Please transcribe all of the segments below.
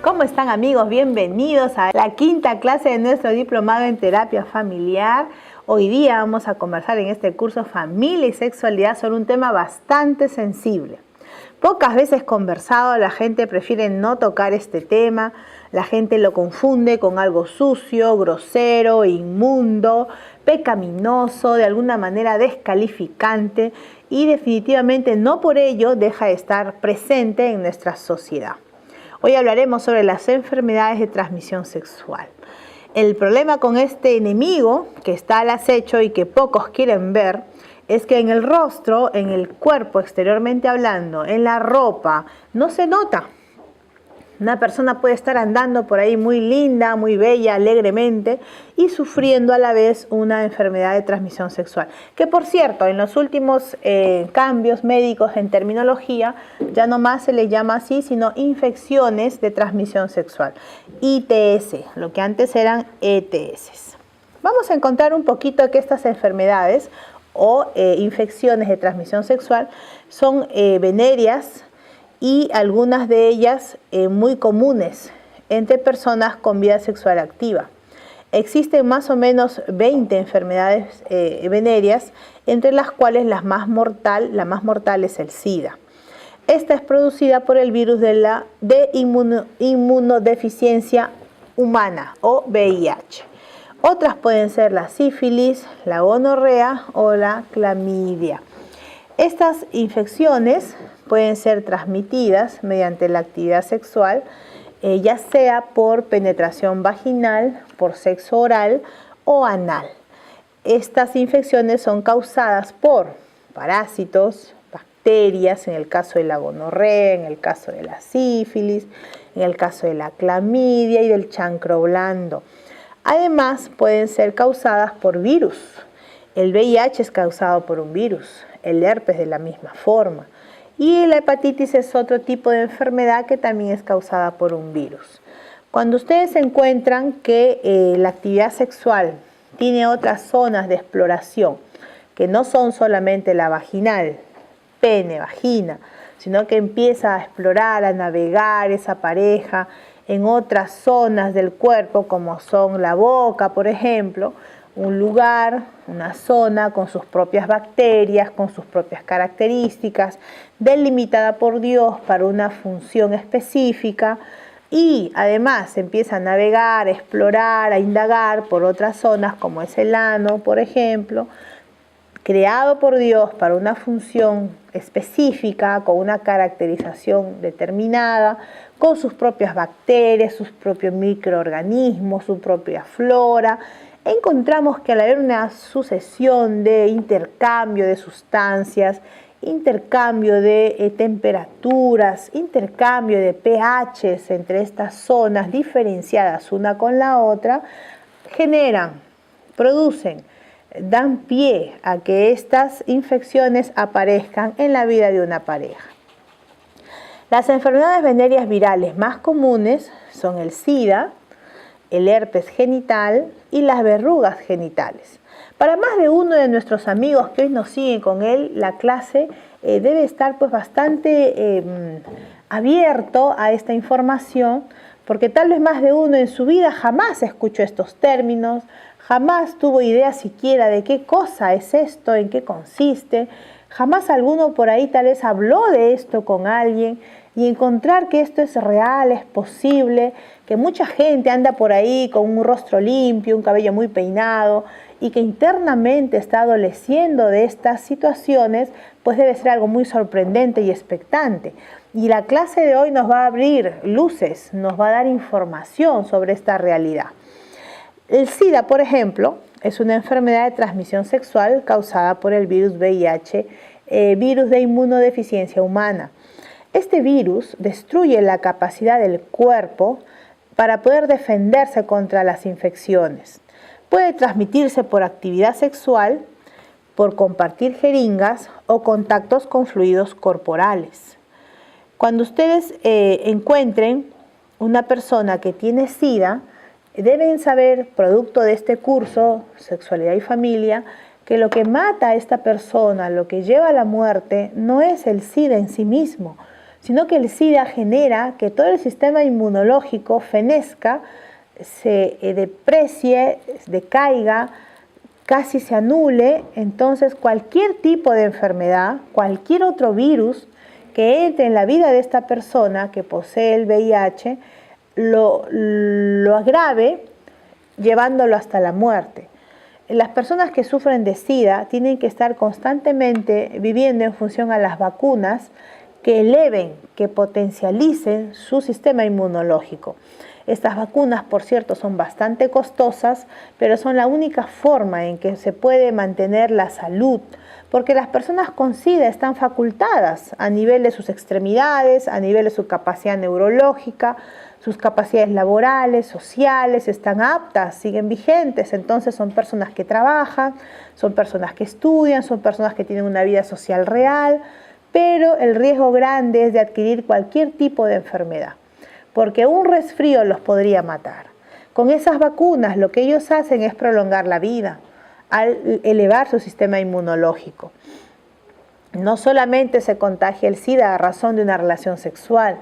¿Cómo están, amigos? Bienvenidos a la quinta clase de nuestro diplomado en terapia familiar. Hoy día vamos a conversar en este curso Familia y Sexualidad sobre un tema bastante sensible. Pocas veces conversado, la gente prefiere no tocar este tema, la gente lo confunde con algo sucio, grosero, inmundo, pecaminoso, de alguna manera descalificante y definitivamente no por ello deja de estar presente en nuestra sociedad. Hoy hablaremos sobre las enfermedades de transmisión sexual. El problema con este enemigo que está al acecho y que pocos quieren ver es que en el rostro, en el cuerpo exteriormente hablando, en la ropa, no se nota. Una persona puede estar andando por ahí muy linda, muy bella, alegremente y sufriendo a la vez una enfermedad de transmisión sexual. Que por cierto, en los últimos cambios médicos en terminología, ya no más se les llama así, sino infecciones de transmisión sexual. ITS, lo que antes eran ETS. Vamos a encontrar un poquito que estas enfermedades o infecciones de transmisión sexual son venéreas, y algunas de ellas muy comunes entre personas con vida sexual activa. Existen más o menos 20 enfermedades venéreas, entre las cuales la más mortal es el SIDA. Esta es producida por el virus de inmunodeficiencia humana o VIH. Otras pueden ser la sífilis, la gonorrea o la clamidia. Estas infecciones pueden ser transmitidas mediante la actividad sexual, ya sea por penetración vaginal, por sexo oral o anal. Estas infecciones son causadas por parásitos, bacterias, en el caso de la gonorrea, en el caso de la sífilis, en el caso de la clamidia y del chancro blando. Además, pueden ser causadas por virus. El VIH es causado por un virus, el herpes de la misma forma. Y la hepatitis es otro tipo de enfermedad que también es causada por un virus. Cuando ustedes encuentran que la actividad sexual tiene otras zonas de exploración, que no son solamente la vaginal, pene, vagina, sino que empieza a explorar, a navegar esa pareja en otras zonas del cuerpo, como son la boca, por ejemplo, un lugar, una zona con sus propias bacterias, con sus propias características, delimitada por Dios para una función específica, y además empieza a navegar, a explorar, a indagar por otras zonas como es el ano, por ejemplo, creado por Dios para una función específica, con una caracterización determinada, con sus propias bacterias, sus propios microorganismos, su propia flora. Encontramos que al haber una sucesión de intercambio de sustancias, intercambio de temperaturas, intercambio de pHs entre estas zonas diferenciadas una con la otra, producen, dan pie a que estas infecciones aparezcan en la vida de una pareja. Las enfermedades venéreas virales más comunes son el SIDA, el herpes genital y las verrugas genitales. Para más de uno de nuestros amigos que hoy nos siguen con él, la clase debe estar bastante abierto a esta información, porque tal vez más de uno en su vida jamás escuchó estos términos, jamás tuvo idea siquiera de qué cosa es esto, en qué consiste, jamás alguno por ahí tal vez habló de esto con alguien, y encontrar que esto es real, es posible, que mucha gente anda por ahí con un rostro limpio, un cabello muy peinado y que internamente está adoleciendo de estas situaciones, pues debe ser algo muy sorprendente y expectante. Y la clase de hoy nos va a abrir luces, nos va a dar información sobre esta realidad. El SIDA, por ejemplo, es una enfermedad de transmisión sexual causada por el virus VIH, virus de inmunodeficiencia humana. Este virus destruye la capacidad del cuerpo para poder defenderse contra las infecciones. Puede transmitirse por actividad sexual, por compartir jeringas o contactos con fluidos corporales. Cuando ustedes encuentren una persona que tiene SIDA, deben saber, producto de este curso, Sexualidad y Familia, que lo que mata a esta persona, lo que lleva a la muerte, no es el SIDA en sí mismo, sino que el SIDA genera que todo el sistema inmunológico fenezca, se deprecie, decaiga, casi se anule. Entonces cualquier tipo de enfermedad, cualquier otro virus que entre en la vida de esta persona que posee el VIH, lo agrave, llevándolo hasta la muerte. Las personas que sufren de SIDA tienen que estar constantemente viviendo en función a las vacunas que eleven, que potencialicen su sistema inmunológico. Estas vacunas, por cierto, son bastante costosas, pero son la única forma en que se puede mantener la salud, porque las personas con SIDA están facultadas a nivel de sus extremidades, a nivel de su capacidad neurológica, sus capacidades laborales, sociales, están aptas, siguen vigentes. Entonces son personas que trabajan, son personas que estudian, son personas que tienen una vida social real, pero el riesgo grande es de adquirir cualquier tipo de enfermedad, porque un resfrío los podría matar. Con esas vacunas lo que ellos hacen es prolongar la vida al elevar su sistema inmunológico. No solamente se contagia el SIDA a razón de una relación sexual,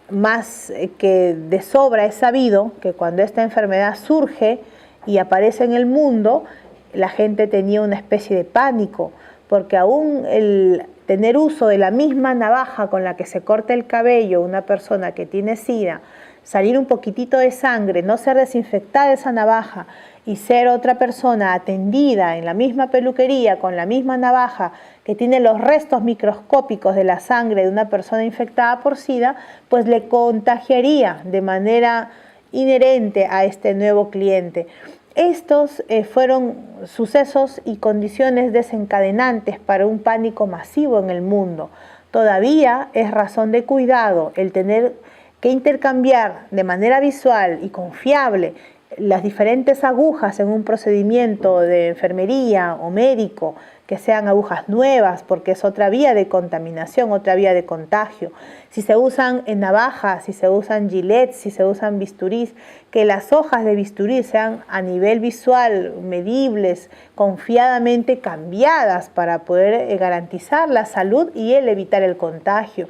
más que de sobra es sabido que cuando esta enfermedad surge y aparece en el mundo, la gente tenía una especie de pánico, porque aún el tener uso de la misma navaja con la que se corta el cabello una persona que tiene SIDA, salir un poquitito de sangre, no ser desinfectada esa navaja y ser otra persona atendida en la misma peluquería con la misma navaja que tiene los restos microscópicos de la sangre de una persona infectada por SIDA, pues le contagiaría de manera inherente a este nuevo cliente. Estos fueron sucesos y condiciones desencadenantes para un pánico masivo en el mundo. Todavía es razón de cuidado el tener que intercambiar de manera visual y confiable las diferentes agujas en un procedimiento de enfermería o médico, que sean agujas nuevas, porque es otra vía de contaminación, otra vía de contagio. Si se usan navajas, si se usan gilets, si se usan bisturís, que las hojas de bisturí sean a nivel visual medibles, confiadamente cambiadas para poder garantizar la salud y evitar el contagio.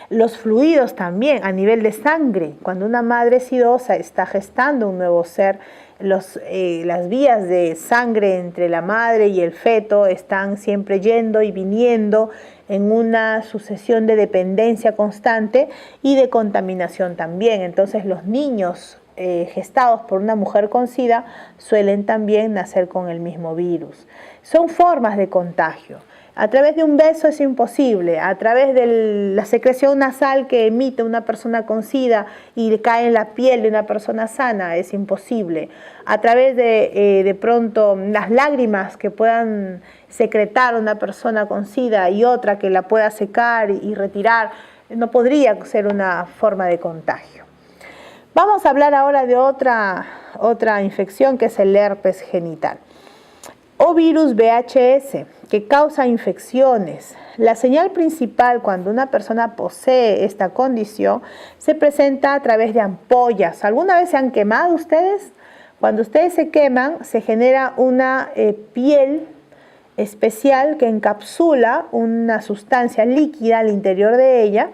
Los fluidos también a nivel de sangre. Cuando una madre sidosa está gestando un nuevo ser, las vías de sangre entre la madre y el feto están siempre yendo y viniendo en una sucesión de dependencia constante y de contaminación también. Entonces los niños gestados por una mujer con SIDA suelen también nacer con el mismo virus. Son formas de contagio. A través de un beso es imposible, a través de la secreción nasal que emite una persona con SIDA y cae en la piel de una persona sana es imposible, a través de pronto las lágrimas que puedan secretar una persona con SIDA y otra que la pueda secar y retirar, no podría ser una forma de contagio. Vamos a hablar ahora de otra infección que es el herpes genital o virus VHS, que causa infecciones. La señal principal cuando una persona posee esta condición se presenta a través de ampollas. ¿Alguna vez se han quemado ustedes? Cuando ustedes se queman, se genera una piel especial que encapsula una sustancia líquida al interior de ella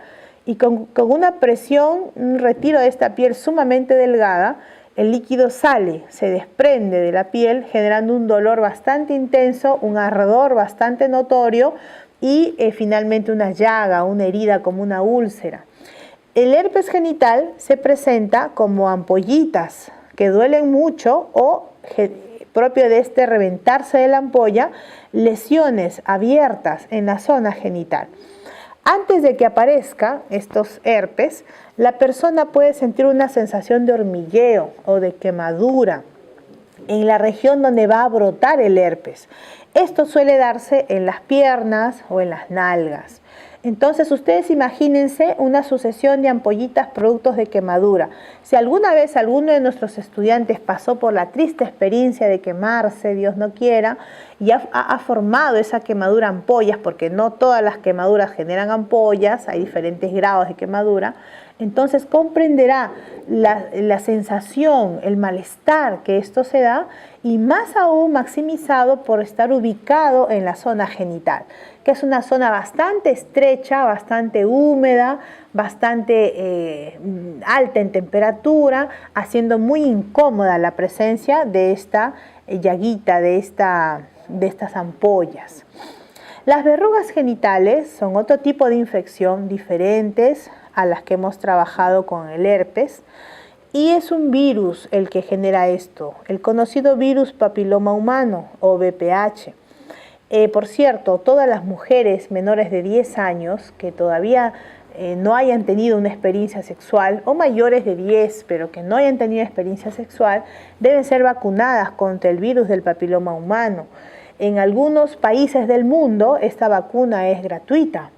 y con una presión, un retiro de esta piel sumamente delgada, el líquido sale, se desprende de la piel, generando un dolor bastante intenso, un ardor bastante notorio y finalmente una llaga, una herida como una úlcera. El herpes genital se presenta como ampollitas que duelen mucho o, propio de este reventarse de la ampolla, lesiones abiertas en la zona genital. Antes de que aparezca estos herpes, la persona puede sentir una sensación de hormigueo o de quemadura en la región donde va a brotar el herpes. Esto suele darse en las piernas o en las nalgas. Entonces ustedes imagínense una sucesión de ampollitas productos de quemadura. Si alguna vez alguno de nuestros estudiantes pasó por la triste experiencia de quemarse, Dios no quiera, y ha formado esa quemadura ampollas, porque no todas las quemaduras generan ampollas, hay diferentes grados de quemadura, Entonces comprenderá la sensación, el malestar que esto se da, y más aún maximizado por estar ubicado en la zona genital, que es una zona bastante estrecha, bastante húmeda, bastante alta en temperatura, haciendo muy incómoda la presencia de esta llaguita, de estas ampollas. Las verrugas genitales son otro tipo de infección diferentes a las que hemos trabajado con el herpes, y es un virus el que genera esto, el conocido virus papiloma humano o VPH. Por cierto, todas las mujeres menores de 10 años que todavía no hayan tenido una experiencia sexual, o mayores de 10 pero que no hayan tenido experiencia sexual, deben ser vacunadas contra el virus del papiloma humano. En algunos países del mundo esta vacuna es gratuita.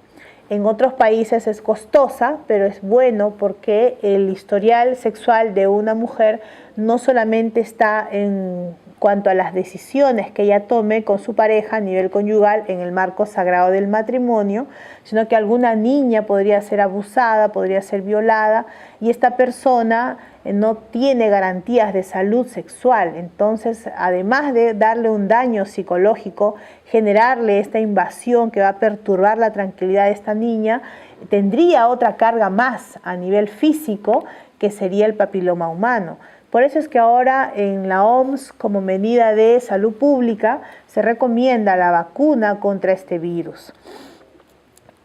En otros países es costosa, pero es bueno porque el historial sexual de una mujer no solamente está en cuanto a las decisiones que ella tome con su pareja a nivel conyugal en el marco sagrado del matrimonio, sino que alguna niña podría ser abusada, podría ser violada, y esta persona no tiene garantías de salud sexual. Entonces, además de darle un daño psicológico, generarle esta invasión que va a perturbar la tranquilidad de esta niña, tendría otra carga más a nivel físico, que sería el papiloma humano. Por eso es que ahora en la OMS, como medida de salud pública, se recomienda la vacuna contra este virus.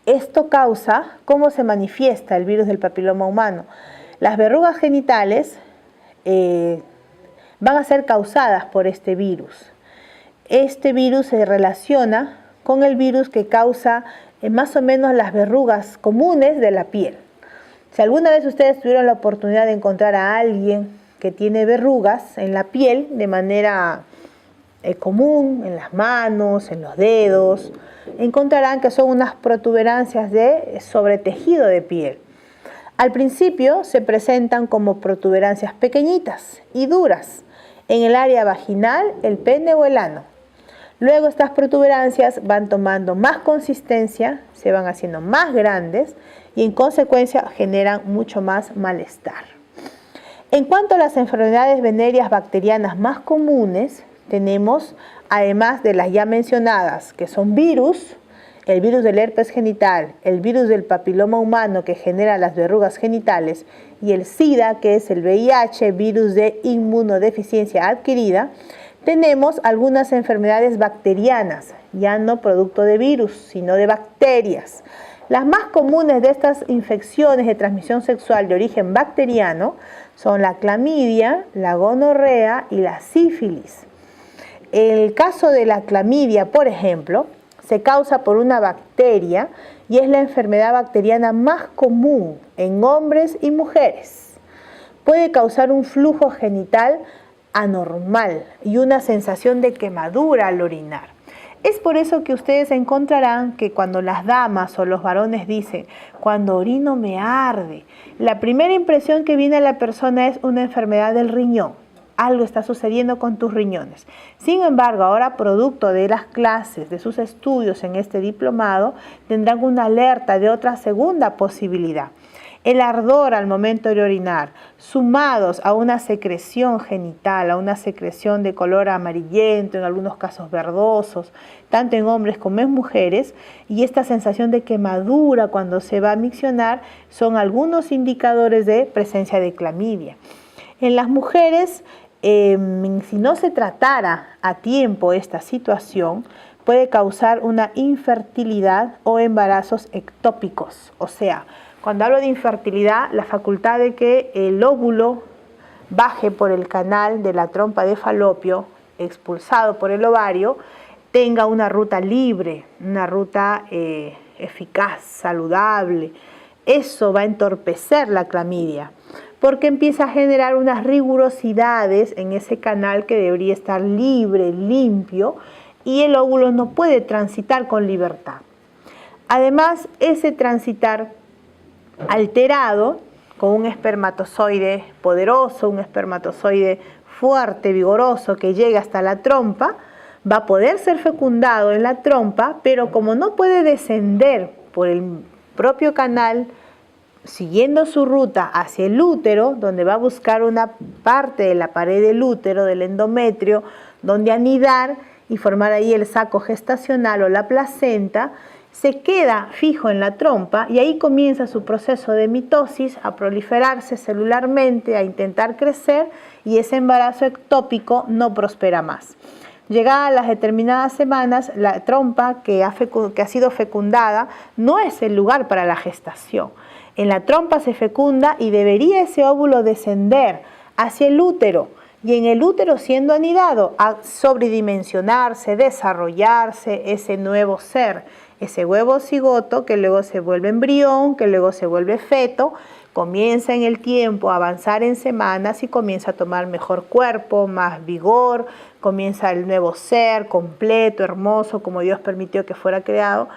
Esto causa, ¿cómo se manifiesta el virus del papiloma humano? Las verrugas genitales van a ser causadas por este virus. Este virus se relaciona con el virus que causa más o menos las verrugas comunes de la piel. Si alguna vez ustedes tuvieron la oportunidad de encontrar a alguien que tiene verrugas en la piel de manera común, en las manos, en los dedos, encontrarán que son unas protuberancias de sobretejido de piel. Al principio se presentan como protuberancias pequeñitas y duras en el área vaginal, el pene o el ano. Luego estas protuberancias van tomando más consistencia, se van haciendo más grandes y en consecuencia generan mucho más malestar. En cuanto a las enfermedades venéreas bacterianas más comunes, tenemos, además de las ya mencionadas, que son virus, el virus del herpes genital, el virus del papiloma humano que genera las verrugas genitales y el SIDA, que es el VIH, virus de inmunodeficiencia adquirida, tenemos algunas enfermedades bacterianas, ya no producto de virus, sino de bacterias. Las más comunes de estas infecciones de transmisión sexual de origen bacteriano son la clamidia, la gonorrea y la sífilis. El caso de la clamidia, por ejemplo, se causa por una bacteria y es la enfermedad bacteriana más común en hombres y mujeres. Puede causar un flujo genital anormal y una sensación de quemadura al orinar. Es por eso que ustedes encontrarán que cuando las damas o los varones dicen, cuando orino me arde, la primera impresión que viene a la persona es una enfermedad del riñón. Algo está sucediendo con tus riñones. Sin embargo, ahora producto de las clases, de sus estudios en este diplomado, tendrán una alerta de otra segunda posibilidad. El ardor al momento de orinar, sumados a una secreción genital, a una secreción de color amarillento, en algunos casos verdosos, tanto en hombres como en mujeres, y esta sensación de quemadura cuando se va a miccionar, son algunos indicadores de presencia de clamidia. En las mujeres, si no se tratara a tiempo esta situación, puede causar una infertilidad o embarazos ectópicos, o sea, cuando hablo de infertilidad, la facultad de que el óvulo baje por el canal de la trompa de Falopio, expulsado por el ovario, tenga una ruta libre, una ruta eficaz, saludable. Eso va a entorpecer la clamidia, porque empieza a generar unas rigurosidades en ese canal que debería estar libre, limpio, y el óvulo no puede transitar con libertad. Además, ese transitar alterado, con un espermatozoide poderoso, un espermatozoide fuerte, vigoroso, que llega hasta la trompa, va a poder ser fecundado en la trompa, pero como no puede descender por el propio canal siguiendo su ruta hacia el útero, donde va a buscar una parte de la pared del útero, del endometrio, donde anidar y formar ahí el saco gestacional o la placenta, se queda fijo en la trompa y ahí comienza su proceso de mitosis, a proliferarse celularmente, a intentar crecer, y ese embarazo ectópico no prospera más. Llegadas las determinadas semanas, la trompa que ha sido fecundada no es el lugar para la gestación. En la trompa se fecunda y debería ese óvulo descender hacia el útero, y en el útero, siendo anidado, a sobredimensionarse, desarrollarse ese nuevo ser, ese huevo cigoto que luego se vuelve embrión, que luego se vuelve feto, comienza en el tiempo a avanzar en semanas y comienza a tomar mejor cuerpo, más vigor, comienza el nuevo ser completo, hermoso, como Dios permitió que fuera creado.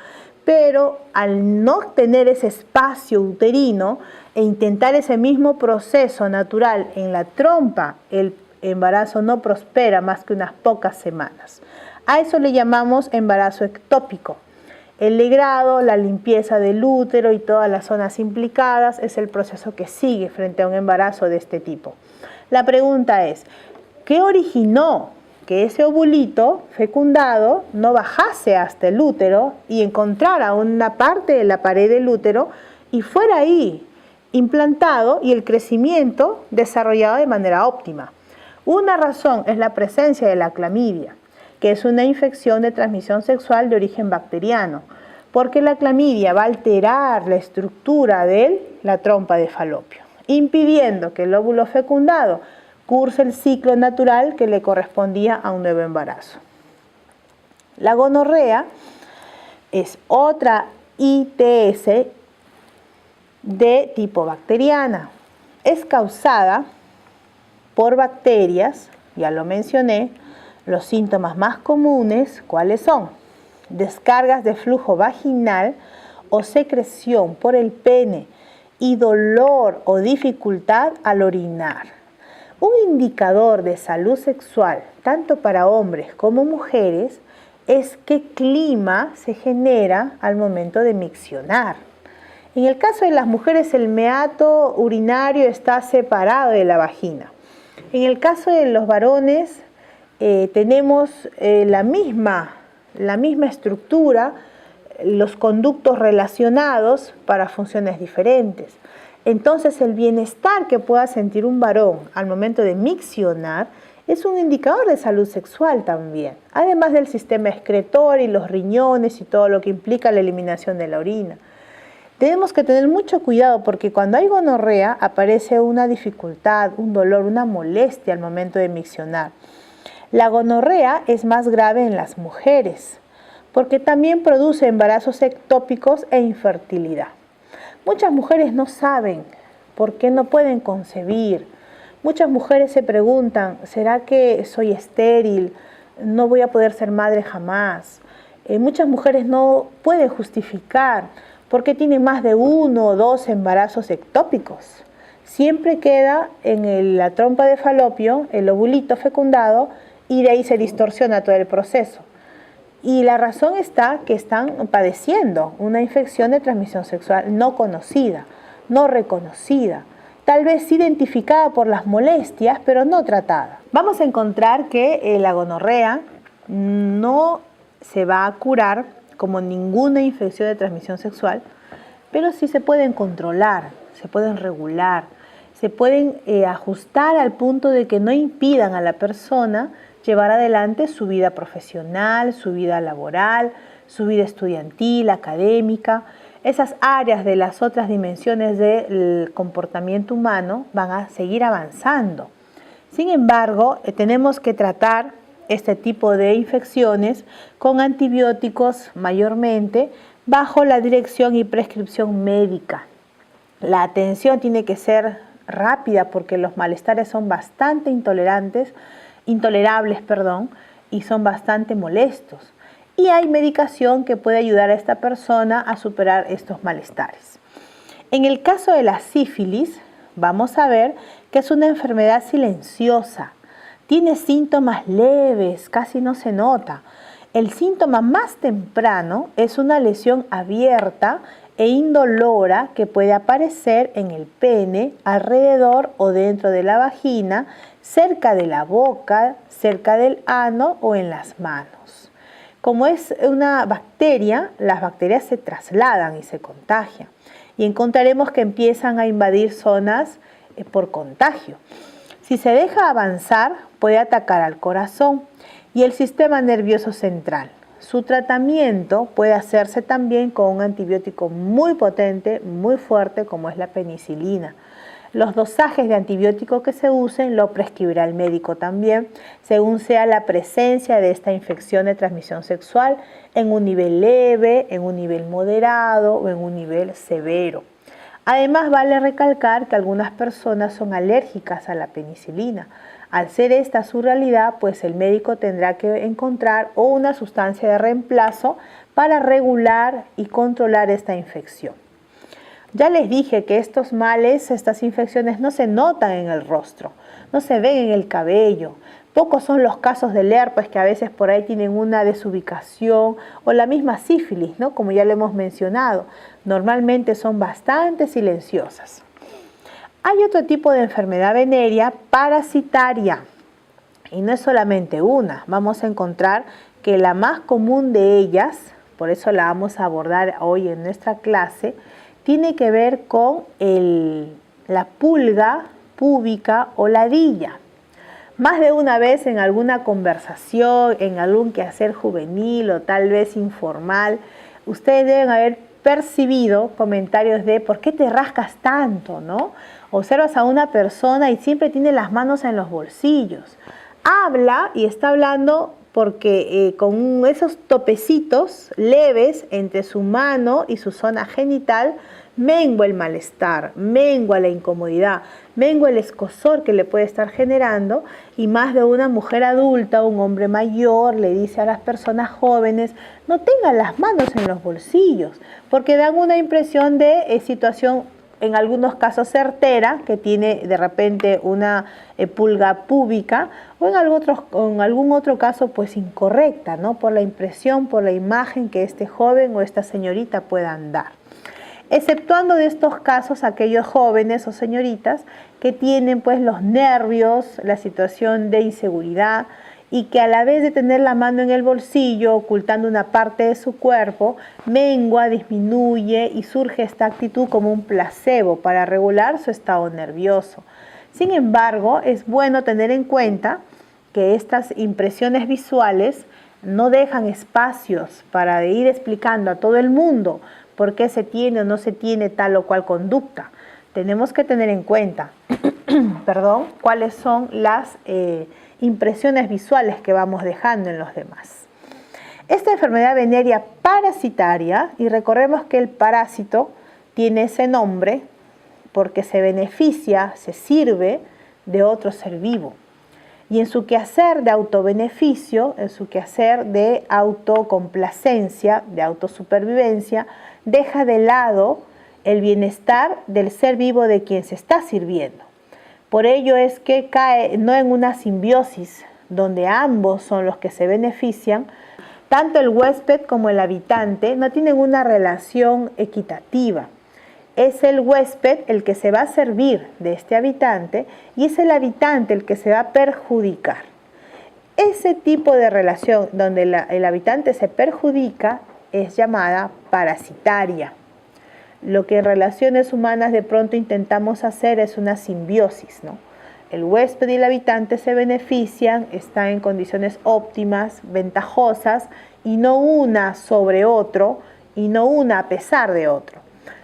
Pero al no tener ese espacio uterino e intentar ese mismo proceso natural en la trompa, el embarazo no prospera más que unas pocas semanas. A eso le llamamos embarazo ectópico. El legrado, la limpieza del útero y todas las zonas implicadas es el proceso que sigue frente a un embarazo de este tipo. La pregunta es, ¿qué originó que ese ovulito fecundado no bajase hasta el útero y encontrara una parte de la pared del útero y fuera ahí implantado y el crecimiento desarrollado de manera óptima? Una razón es la presencia de la clamidia, que es una infección de transmisión sexual de origen bacteriano, porque la clamidia va a alterar la estructura de la trompa de falopio, impidiendo que el óvulo fecundado curse el ciclo natural que le correspondía a un nuevo embarazo. La gonorrea es otra ITS de tipo bacteriana. Es causada por bacterias, ya lo mencioné. Los síntomas más comunes, ¿cuáles son? Descargas de flujo vaginal o secreción por el pene y dolor o dificultad al orinar. Un indicador de salud sexual, tanto para hombres como mujeres, es qué clima se genera al momento de miccionar. En el caso de las mujeres, el meato urinario está separado de la vagina. En el caso de los varones, tenemos la misma estructura, los conductos relacionados para funciones diferentes. Entonces, el bienestar que pueda sentir un varón al momento de miccionar es un indicador de salud sexual también, además del sistema excretor y los riñones y todo lo que implica la eliminación de la orina. Tenemos que tener mucho cuidado porque cuando hay gonorrea aparece una dificultad, un dolor, una molestia al momento de miccionar. La gonorrea es más grave en las mujeres porque también produce embarazos ectópicos e infertilidad. Muchas mujeres no saben por qué no pueden concebir. Muchas mujeres se preguntan, ¿será que soy estéril? No voy a poder ser madre jamás. Muchas mujeres no pueden justificar por qué tienen más de 1 o 2 embarazos ectópicos. Siempre queda en la trompa de falopio el ovulito fecundado y de ahí se distorsiona todo el proceso. Y la razón está que están padeciendo una infección de transmisión sexual no conocida, no reconocida, tal vez identificada por las molestias, pero no tratada. Vamos a encontrar que la gonorrea no se va a curar como ninguna infección de transmisión sexual, pero sí se pueden controlar, se pueden regular, se pueden ajustar al punto de que no impidan a la persona llevar adelante su vida profesional, su vida laboral, su vida estudiantil, académica. Esas áreas de las otras dimensiones del comportamiento humano van a seguir avanzando. Sin embargo, tenemos que tratar este tipo de infecciones con antibióticos mayormente bajo la dirección y prescripción médica. La atención tiene que ser rápida porque los malestares son bastante intolerables, y son bastante molestos. Y hay medicación que puede ayudar a esta persona a superar estos malestares. En el caso de la sífilis, vamos a ver que es una enfermedad silenciosa. Tiene síntomas leves, casi no se nota. El síntoma más temprano es una lesión abierta e indolora que puede aparecer en el pene, alrededor o dentro de la vagina, cerca de la boca, cerca del ano o en las manos. Como es una bacteria, las bacterias se trasladan y se contagian. Y encontraremos que empiezan a invadir zonas por contagio. Si se deja avanzar, puede atacar al corazón y el sistema nervioso central. Su tratamiento puede hacerse también con un antibiótico muy potente, muy fuerte, como es la penicilina. Los dosajes de antibiótico que se usen lo prescribirá el médico también, según sea la presencia de esta infección de transmisión sexual en un nivel leve, en un nivel moderado o en un nivel severo. Además, vale recalcar que algunas personas son alérgicas a la penicilina. Al ser esta su realidad, pues el médico tendrá que encontrar una sustancia de reemplazo para regular y controlar esta infección. Ya les dije que estos males, estas infecciones no se notan en el rostro, no se ven en el cabello. Pocos son los casos del herpes que a veces por ahí tienen una desubicación o la misma sífilis, ¿no? Como ya lo hemos mencionado. Normalmente son bastante silenciosas. Hay otro tipo de enfermedad venérea parasitaria y no es solamente una. Vamos a encontrar que la más común de ellas, por eso la vamos a abordar hoy en nuestra clase, tiene que ver con la pulga púbica o ladilla. Más de una vez en alguna conversación, en algún quehacer juvenil o tal vez informal, ustedes deben haber percibido comentarios de ¿por qué te rascas tanto?, ¿no? Observas a una persona y siempre tiene las manos en los bolsillos. Habla y está hablando porque con esos topecitos leves entre su mano y su zona genital, mengua el malestar, mengua la incomodidad, mengua el escozor que le puede estar generando, y más de una mujer adulta o un hombre mayor le dice a las personas jóvenes: no tengan las manos en los bolsillos, porque dan una impresión de situación, en algunos casos certera, que tiene de repente una pulga púbica, o en algún otro caso pues incorrecta, ¿no? Por la impresión, por la imagen que este joven o esta señorita puedan dar. Exceptuando de estos casos aquellos jóvenes o señoritas que tienen pues los nervios, la situación de inseguridad, y que a la vez de tener la mano en el bolsillo ocultando una parte de su cuerpo, mengua, disminuye y surge esta actitud como un placebo para regular su estado nervioso. Sin embargo, es bueno tener en cuenta que estas impresiones visuales no dejan espacios para ir explicando a todo el mundo por qué se tiene o no se tiene tal o cual conducta. Tenemos que tener en cuenta cuáles son las impresiones visuales que vamos dejando en los demás. Esta enfermedad venérea parasitaria, y recordemos que el parásito tiene ese nombre porque se beneficia, se sirve de otro ser vivo. Y en su quehacer de autobeneficio, en su quehacer de autocomplacencia, de autosupervivencia, deja de lado el bienestar del ser vivo de quien se está sirviendo. Por ello es que cae no en una simbiosis donde ambos son los que se benefician. Tanto el huésped como el habitante no tienen una relación equitativa. Es el huésped el que se va a servir de este habitante y es el habitante el que se va a perjudicar. Ese tipo de relación donde el habitante se perjudica es llamada parasitaria. Lo que en relaciones humanas de pronto intentamos hacer es una simbiosis, ¿no? El huésped y el habitante se benefician, están en condiciones óptimas, ventajosas, y no una sobre otro, y no una a pesar de otro.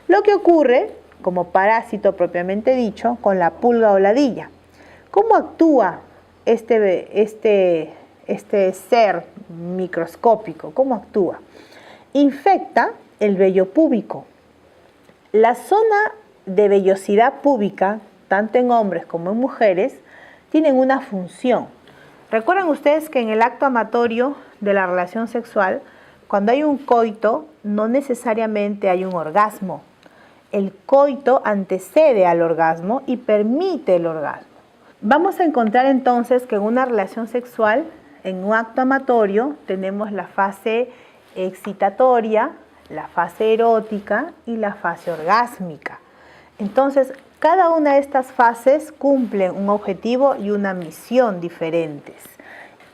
Lo que ocurre, como parásito propiamente dicho, con la pulga o ladilla. ¿Cómo actúa este ser microscópico? ¿Cómo actúa? Infecta el vello púbico. La zona de vellosidad púbica, tanto en hombres como en mujeres, tienen una función. Recuerden ustedes que en el acto amatorio de la relación sexual, cuando hay un coito, no necesariamente hay un orgasmo. El coito antecede al orgasmo y permite el orgasmo. Vamos a encontrar entonces que en una relación sexual, en un acto amatorio, tenemos la fase excitatoria, la fase erótica y la fase orgásmica. Entonces, cada una de estas fases cumple un objetivo y una misión diferentes.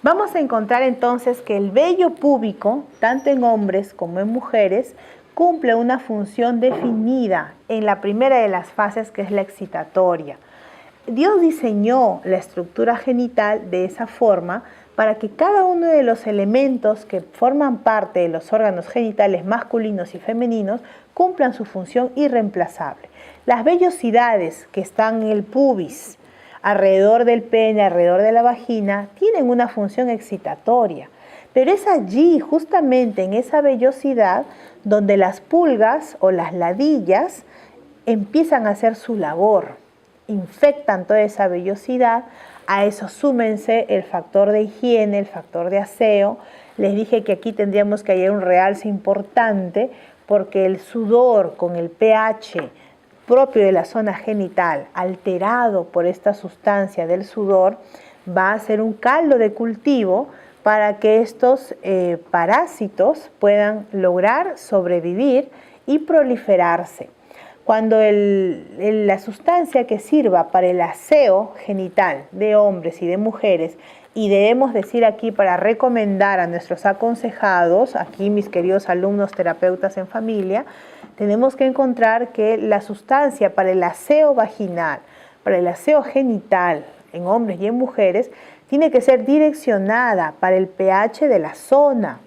Vamos a encontrar entonces que el vello púbico, tanto en hombres como en mujeres, cumple una función definida en la primera de las fases, que es la excitatoria. Dios diseñó la estructura genital de esa forma para que cada uno de los elementos que forman parte de los órganos genitales masculinos y femeninos cumplan su función irreemplazable. Las vellosidades que están en el pubis, alrededor del pene, alrededor de la vagina, tienen una función excitatoria. Pero es allí, justamente en esa vellosidad, donde las pulgas o las ladillas empiezan a hacer su labor. Infectan toda esa vellosidad. A eso súmense el factor de higiene, el factor de aseo. Les dije que aquí tendríamos que hallar un realce importante, porque el sudor con el pH propio de la zona genital, alterado por esta sustancia del sudor, va a ser un caldo de cultivo para que estos parásitos puedan lograr sobrevivir y proliferarse. Cuando la sustancia que sirva para el aseo genital de hombres y de mujeres, y debemos decir aquí para recomendar a nuestros aconsejados, aquí mis queridos alumnos terapeutas en familia, tenemos que encontrar que la sustancia para el aseo vaginal, para el aseo genital en hombres y en mujeres, tiene que ser direccionada para el pH de la zona.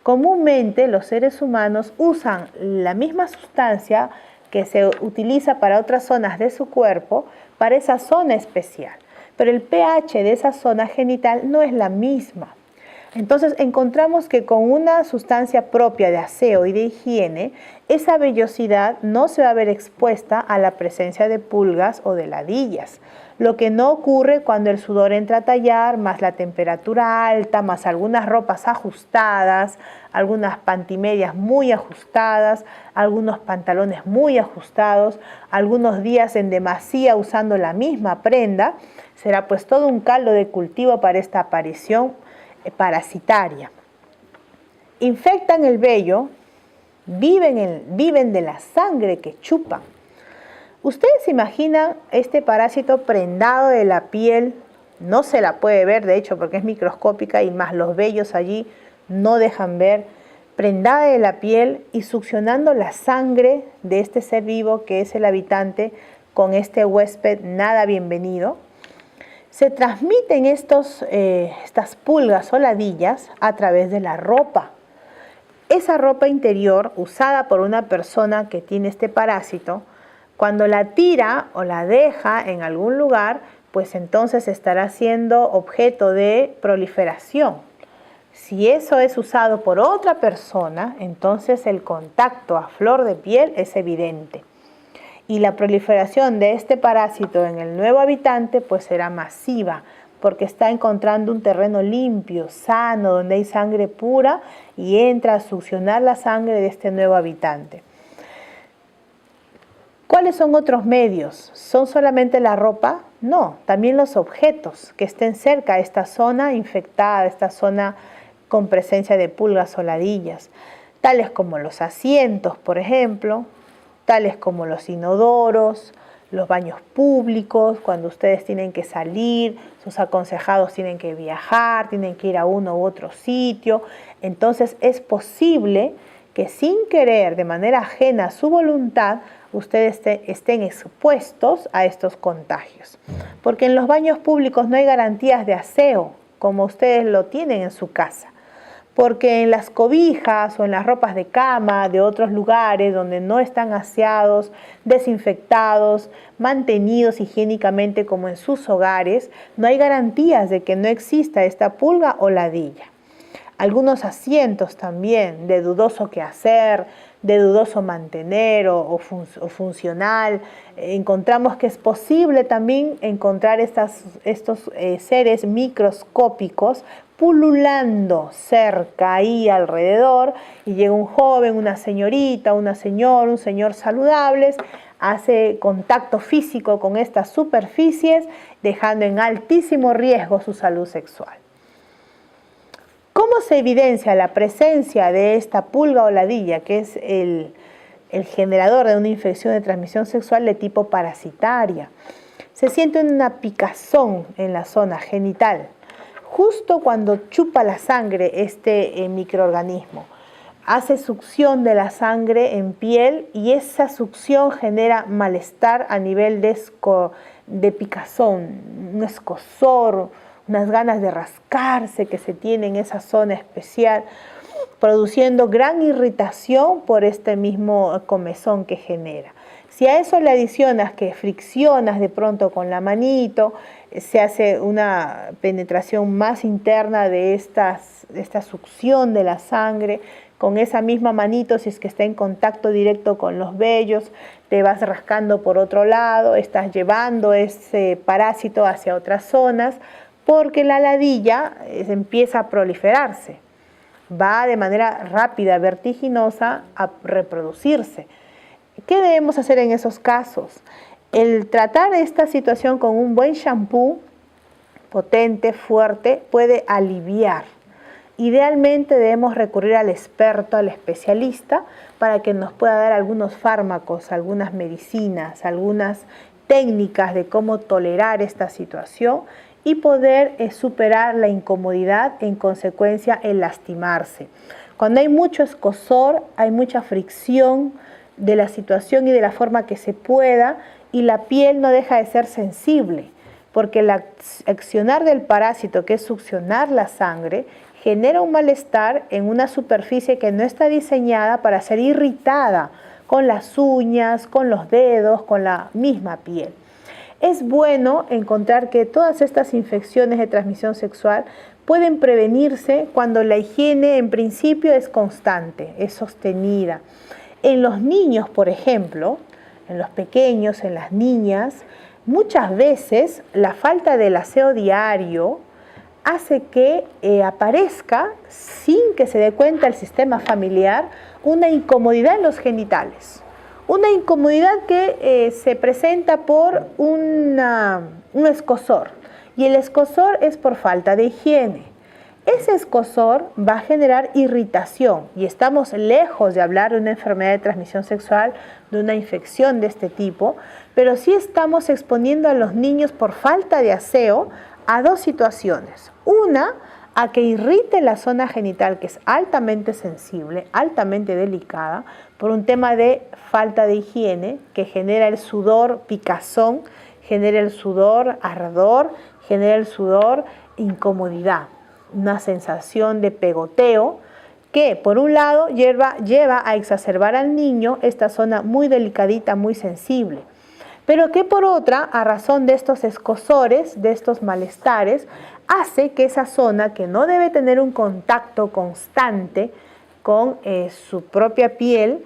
Comúnmente los seres humanos usan la misma sustancia que se utiliza para otras zonas de su cuerpo, para esa zona especial. Pero el pH de esa zona genital no es la misma. Entonces encontramos que con una sustancia propia de aseo y de higiene, esa vellosidad no se va a ver expuesta a la presencia de pulgas o de ladillas. Lo que no ocurre cuando el sudor entra a tallar, más la temperatura alta, más algunas ropas ajustadas, algunas pantimedias muy ajustadas, algunos pantalones muy ajustados, algunos días en demasía usando la misma prenda, será pues todo un caldo de cultivo para esta aparición parasitaria. Infectan el vello, viven de la sangre que chupan. ¿Ustedes se imaginan este parásito prendado de la piel? No se la puede ver, de hecho, porque es microscópica, y más los vellos allí no dejan ver, prendada de la piel y succionando la sangre de este ser vivo que es el habitante con este huésped nada bienvenido. Se transmiten estas pulgas o ladillas a través de la ropa. Esa ropa interior usada por una persona que tiene este parásito, cuando la tira o la deja en algún lugar, pues entonces estará siendo objeto de proliferación. Si eso es usado por otra persona, entonces el contacto a flor de piel es evidente. Y la proliferación de este parásito en el nuevo habitante pues será masiva, porque está encontrando un terreno limpio, sano, donde hay sangre pura, y entra a succionar la sangre de este nuevo habitante. ¿Cuáles son otros medios? ¿Son solamente la ropa? No, también los objetos que estén cerca de esta zona infectada, esta zona con presencia de pulgas o ladillas, tales como los asientos, por ejemplo, tales como los inodoros, los baños públicos, cuando ustedes tienen que salir, sus aconsejados tienen que viajar, tienen que ir a uno u otro sitio. Entonces es posible que sin querer, de manera ajena a su voluntad, ustedes estén expuestos a estos contagios. Porque en los baños públicos no hay garantías de aseo, como ustedes lo tienen en su casa. Porque en las cobijas o en las ropas de cama de otros lugares donde no están aseados, desinfectados, mantenidos higiénicamente como en sus hogares, no hay garantías de que no exista esta pulga o ladilla. Algunos asientos también de dudoso quehacer, de dudoso mantener o funcional. Encontramos que es posible también encontrar estos seres microscópicos pululando cerca ahí alrededor, y llega un joven, una señorita, un señor saludables, hace contacto físico con estas superficies, dejando en altísimo riesgo su salud sexual. ¿Cómo se evidencia la presencia de esta pulga o ladilla, que es el generador de una infección de transmisión sexual de tipo parasitaria? Se siente una picazón en la zona genital, justo cuando chupa la sangre este microorganismo. Hace succión de la sangre en piel y esa succión genera malestar a nivel de picazón, un escozor, unas ganas de rascarse que se tiene en esa zona especial, produciendo gran irritación por este mismo comezón que genera. Si a eso le adicionas que friccionas de pronto con la manito, se hace una penetración más interna de esta succión de la sangre, con esa misma manito, si es que está en contacto directo con los vellos, te vas rascando por otro lado, estás llevando ese parásito hacia otras zonas, porque la ladilla empieza a proliferarse, va de manera rápida, vertiginosa, a reproducirse. ¿Qué debemos hacer en esos casos? El tratar esta situación con un buen shampoo, potente, fuerte, puede aliviar. Idealmente debemos recurrir al experto, al especialista, para que nos pueda dar algunos fármacos, algunas medicinas, algunas técnicas de cómo tolerar esta situación y poder superar la incomodidad, en consecuencia el lastimarse. Cuando hay mucho escozor, hay mucha fricción de la situación y de la forma que se pueda, y la piel no deja de ser sensible, porque el accionar del parásito, que es succionar la sangre, genera un malestar en una superficie que no está diseñada para ser irritada con las uñas, con los dedos, con la misma piel. Es bueno encontrar que todas estas infecciones de transmisión sexual pueden prevenirse cuando la higiene en principio es constante, es sostenida. En los niños, por ejemplo, en los pequeños, en las niñas, muchas veces la falta del aseo diario hace que aparezca, sin que se dé cuenta el sistema familiar, una incomodidad en los genitales. Una incomodidad que se presenta por un escozor, y el escozor es por falta de higiene. Ese escozor va a generar irritación, y estamos lejos de hablar de una enfermedad de transmisión sexual, de una infección de este tipo, pero sí estamos exponiendo a los niños por falta de aseo a dos situaciones. Una, a que irrite la zona genital, que es altamente sensible, altamente delicada, por un tema de falta de higiene, que genera el sudor picazón, genera el sudor ardor, genera el sudor incomodidad, una sensación de pegoteo que por un lado lleva a exacerbar al niño esta zona muy delicadita, muy sensible, pero que por otra, a razón de estos escozores, de estos malestares, hace que esa zona, que no debe tener un contacto constante con su propia piel,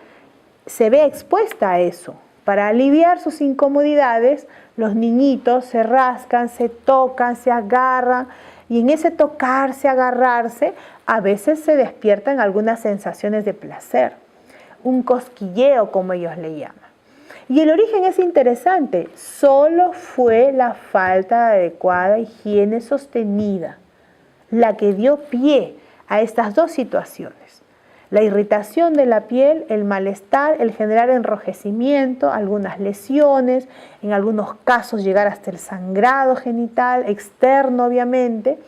se ve expuesta a eso. Para aliviar sus incomodidades, los niñitos se rascan, se tocan, se agarran, y en ese tocarse, agarrarse, a veces se despiertan algunas sensaciones de placer, un cosquilleo, como ellos le llaman. Y el origen es interesante, solo fue la falta de adecuada higiene sostenida la que dio pie a estas dos situaciones. La irritación de la piel, el malestar, el generar enrojecimiento, algunas lesiones, en algunos casos llegar hasta el sangrado genital, externo obviamente,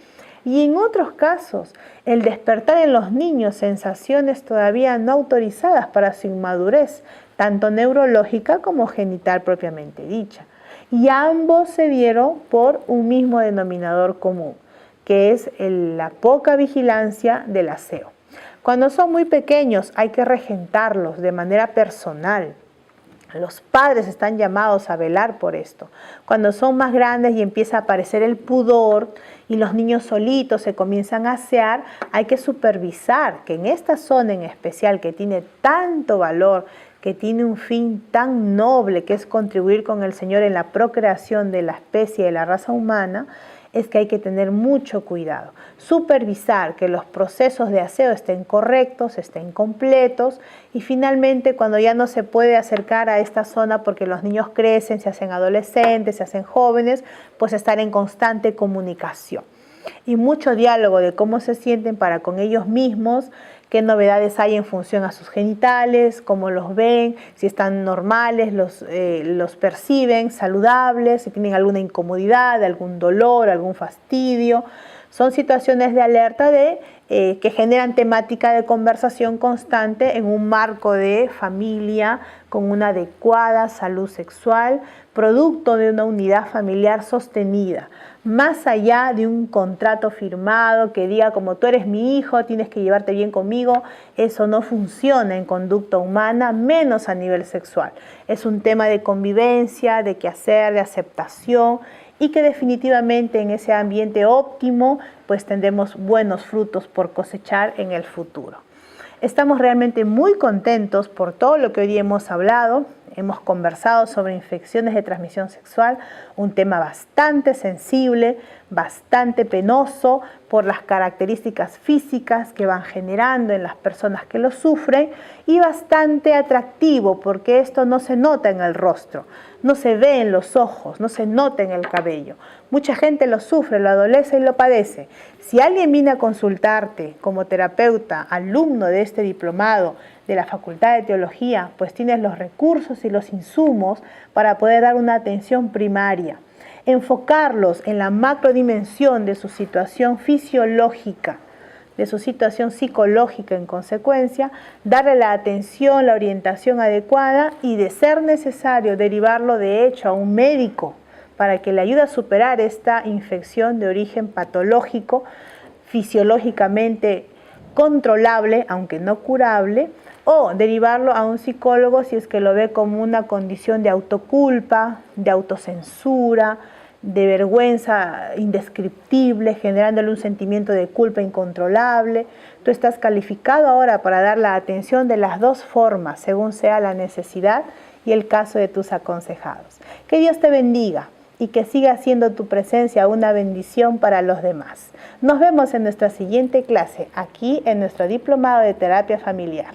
y en otros casos el despertar en los niños sensaciones todavía no autorizadas para su inmadurez, tanto neurológica como genital propiamente dicha. Y ambos se dieron por un mismo denominador común, que es la poca vigilancia del aseo. Cuando son muy pequeños hay que regentarlos de manera personal. Los padres están llamados a velar por esto. Cuando son más grandes y empieza a aparecer el pudor y los niños solitos se comienzan a asear, hay que supervisar que en esta zona en especial, que tiene tanto valor, que tiene un fin tan noble, que es contribuir con el Señor en la procreación de la especie, de la raza humana, es que hay que tener mucho cuidado. Supervisar que los procesos de aseo estén correctos, estén completos, y finalmente cuando ya no se puede acercar a esta zona porque los niños crecen, se hacen adolescentes, se hacen jóvenes, pues estar en constante comunicación. y mucho diálogo de cómo se sienten para con ellos mismos, qué novedades hay en función a sus genitales, cómo los ven, si están normales, los perciben saludables, si tienen alguna incomodidad, algún dolor, algún fastidio. Son situaciones de alerta que generan temática de conversación constante en un marco de familia con una adecuada salud sexual, producto de una unidad familiar sostenida. Más allá de un contrato firmado que diga como tú eres mi hijo, tienes que llevarte bien conmigo, eso no funciona en conducta humana, menos a nivel sexual. Es un tema de convivencia, de quehacer, de aceptación, y que definitivamente en ese ambiente óptimo pues tendremos buenos frutos por cosechar en el futuro. Estamos realmente muy contentos por todo lo que hoy hemos hablado. Hemos conversado sobre infecciones de transmisión sexual, un tema bastante sensible, bastante penoso por las características físicas que van generando en las personas que lo sufren y bastante atractivo porque esto no se nota en el rostro, no se ve en los ojos, no se nota en el cabello. Mucha gente lo sufre, lo adolece y lo padece. Si alguien viene a consultarte como terapeuta, alumno de este diplomado de la Facultad de Teología, pues tienes los recursos y los insumos para poder dar una atención primaria, enfocarlos en la macrodimensión de su situación fisiológica, de su situación psicológica en consecuencia, darle la atención, la orientación adecuada y, de ser necesario, derivarlo de hecho a un médico para que le ayude a superar esta infección de origen patológico, fisiológicamente controlable, aunque no curable, o derivarlo a un psicólogo si es que lo ve como una condición de autoculpa, de autocensura, de vergüenza indescriptible, generándole un sentimiento de culpa incontrolable. Tú estás calificado ahora para dar la atención de las dos formas, según sea la necesidad y el caso de tus aconsejados. Que Dios te bendiga y que siga siendo tu presencia una bendición para los demás. Nos vemos en nuestra siguiente clase, aquí en nuestro diplomado de terapia familiar.